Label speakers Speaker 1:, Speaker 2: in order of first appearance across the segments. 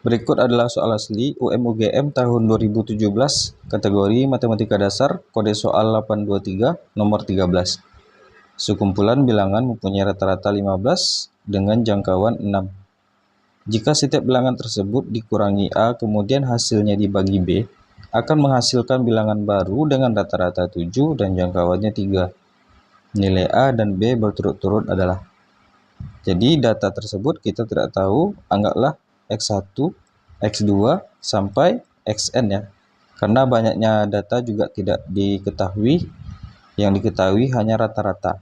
Speaker 1: Berikut adalah soal asli UM/UGM tahun 2017, kategori Matematika Dasar, kode soal 823, nomor 13. Sekumpulan bilangan mempunyai rata-rata 15 dengan jangkauan 6. Jika setiap bilangan tersebut dikurangi A kemudian hasilnya dibagi B, akan menghasilkan bilangan baru dengan rata-rata 7 dan jangkauannya 3. Nilai A dan B berturut-turut adalah. Jadi data tersebut kita tidak tahu, anggaplah X1, X2 sampai Xn ya. Karena banyaknya data juga tidak diketahui, yang diketahui hanya rata-rata.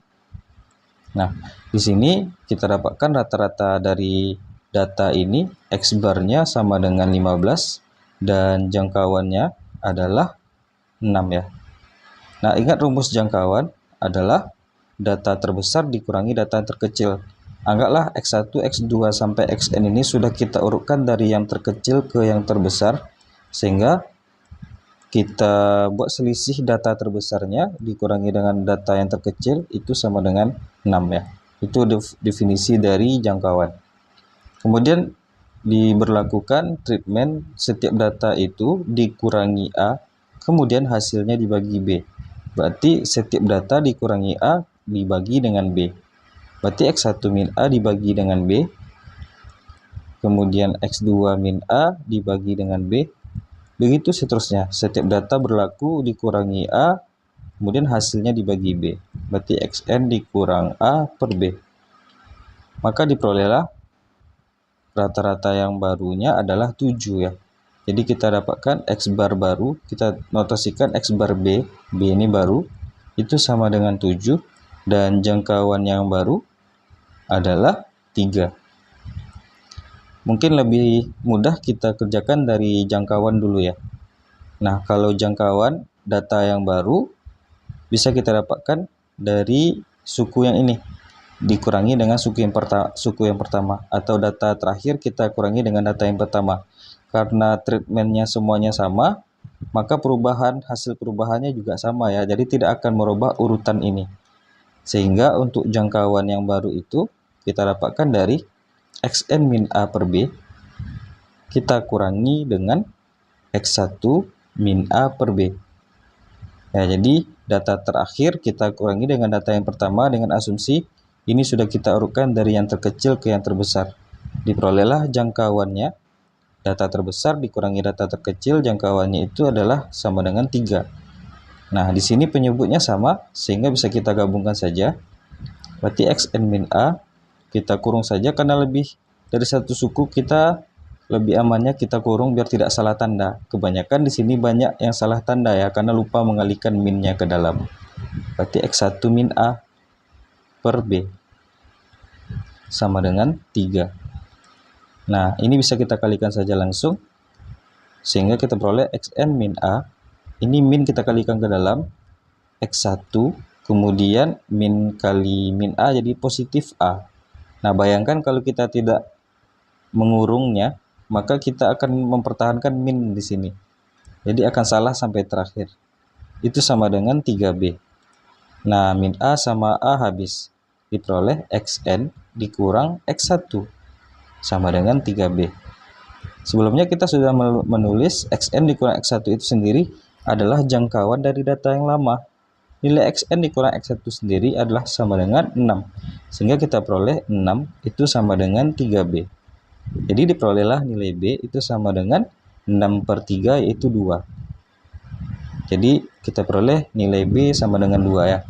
Speaker 1: Nah, di sini kita dapatkan rata-rata dari data ini, X barnya sama dengan 15 dan jangkauannya adalah 6 ya. Nah, ingat rumus jangkauan adalah data terbesar dikurangi data terkecil. Anggaplah X1, X2 sampai Xn ini sudah kita urutkan dari yang terkecil ke yang terbesar, sehingga kita buat selisih data terbesarnya dikurangi dengan data yang terkecil itu sama dengan 6 ya. Itu definisi dari jangkauan. Kemudian diberlakukan treatment setiap data itu dikurangi A, kemudian hasilnya dibagi B. Berarti setiap data dikurangi A dibagi dengan B. Berarti X1 min A dibagi dengan B. Kemudian X2 min A dibagi dengan B. Begitu seterusnya. Setiap data berlaku dikurangi A, kemudian hasilnya dibagi B. Berarti Xn dikurang A per B. Maka diperolehlah rata-rata yang barunya adalah 7 ya. Jadi kita dapatkan X bar baru, kita notasikan X bar B, B ini baru, itu sama dengan 7, dan jangkauan yang baru adalah 3. Mungkin lebih mudah kita kerjakan dari jangkauan dulu ya. Nah, kalau jangkauan data yang baru bisa kita dapatkan dari suku yang ini dikurangi dengan suku yang pertama, atau data terakhir kita kurangi dengan data yang pertama. Karena treatmentnya semuanya sama, maka hasil perubahannya juga sama ya. Jadi tidak akan merubah urutan ini. Sehingga untuk jangkauan yang baru itu kita dapatkan dari Xn min A per B, kita kurangi dengan X1 min A per B. Ya, jadi data terakhir kita kurangi dengan data yang pertama dengan asumsi ini sudah kita urutkan dari yang terkecil ke yang terbesar. Diperolehlah jangkauannya, data terbesar dikurangi data terkecil, jangkauannya itu adalah sama dengan 3. Nah, di sini penyebutnya sama, sehingga bisa kita gabungkan saja. Berarti Xn min A kita kurung saja, karena lebih dari satu suku kita lebih amannya kita kurung biar tidak salah tanda. Kebanyakan di sini banyak yang salah tanda ya, karena lupa mengalihkan minnya ke dalam. Berarti X1 min A per B sama dengan 3. Nah, ini bisa kita kalikan saja langsung, sehingga kita peroleh Xn min A. Ini min kita kalikan ke dalam X1, kemudian min kali min A jadi positif A. Nah, bayangkan kalau kita tidak mengurungnya, maka kita akan mempertahankan min di sini. Jadi akan salah sampai terakhir. Itu sama dengan 3B. Nah, min A sama A habis. Diperoleh Xn dikurang X1 sama dengan 3B. Sebelumnya kita sudah menulis Xn dikurang X1 itu sendiri adalah jangkauan dari data yang lama. Nilai Xn dikurang X1 sendiri adalah sama dengan 6. Sehingga kita peroleh 6 itu sama dengan 3B. Jadi diperolehlah nilai B itu sama dengan 6 per 3 yaitu 2. Jadi kita peroleh nilai B sama dengan 2 ya.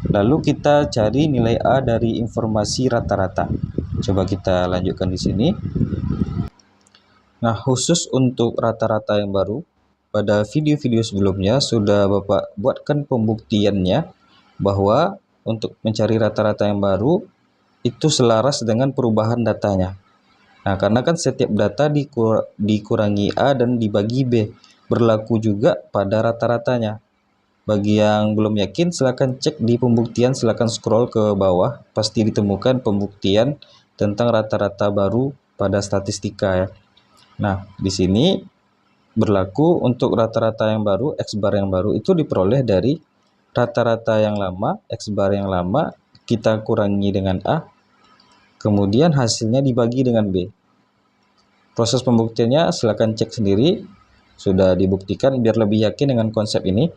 Speaker 1: Lalu kita cari nilai A dari informasi rata-rata. Coba kita lanjutkan di sini. Nah, khusus untuk rata-rata yang baru, pada video-video sebelumnya sudah Bapak buatkan pembuktiannya bahwa untuk mencari rata-rata yang baru itu selaras dengan perubahan datanya. Nah, karena kan setiap data dikurangi A dan dibagi B, berlaku juga pada rata-ratanya. Bagi yang belum yakin, silakan cek di pembuktian, silakan scroll ke bawah, pasti ditemukan pembuktian tentang rata-rata baru pada statistika ya. Nah, di sini berlaku untuk rata-rata yang baru, X bar yang baru itu diperoleh dari rata-rata yang lama, X bar yang lama kita kurangi dengan A, kemudian hasilnya dibagi dengan B. Proses pembuktiannya silakan cek sendiri, sudah dibuktikan biar lebih yakin dengan konsep ini.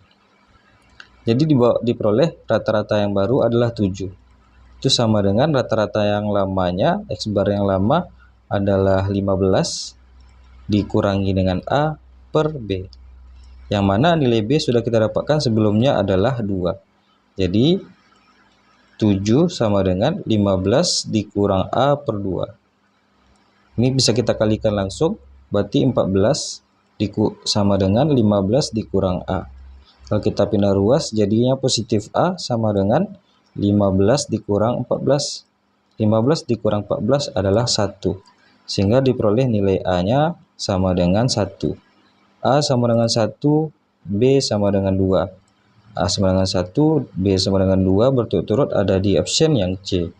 Speaker 1: Jadi diperoleh rata-rata yang baru adalah 7. Itu sama dengan rata-rata yang lamanya, X bar yang lama adalah 15 dikurangi dengan A per B. Yang mana nilai B sudah kita dapatkan sebelumnya adalah 2. Jadi 7 sama dengan 15 dikurang A per 2. Ini bisa kita kalikan langsung, berarti 14 sama dengan 15 dikurang A. Kalau kita pindah ruas, jadinya positif A sama dengan 15 dikurang 14. 15 dikurang 14 adalah 1. Sehingga diperoleh nilai A-nya sama dengan 1. A sama dengan 1, B sama dengan 2. A sama dengan 1, B sama dengan 2 berturut-turut ada di option yang C.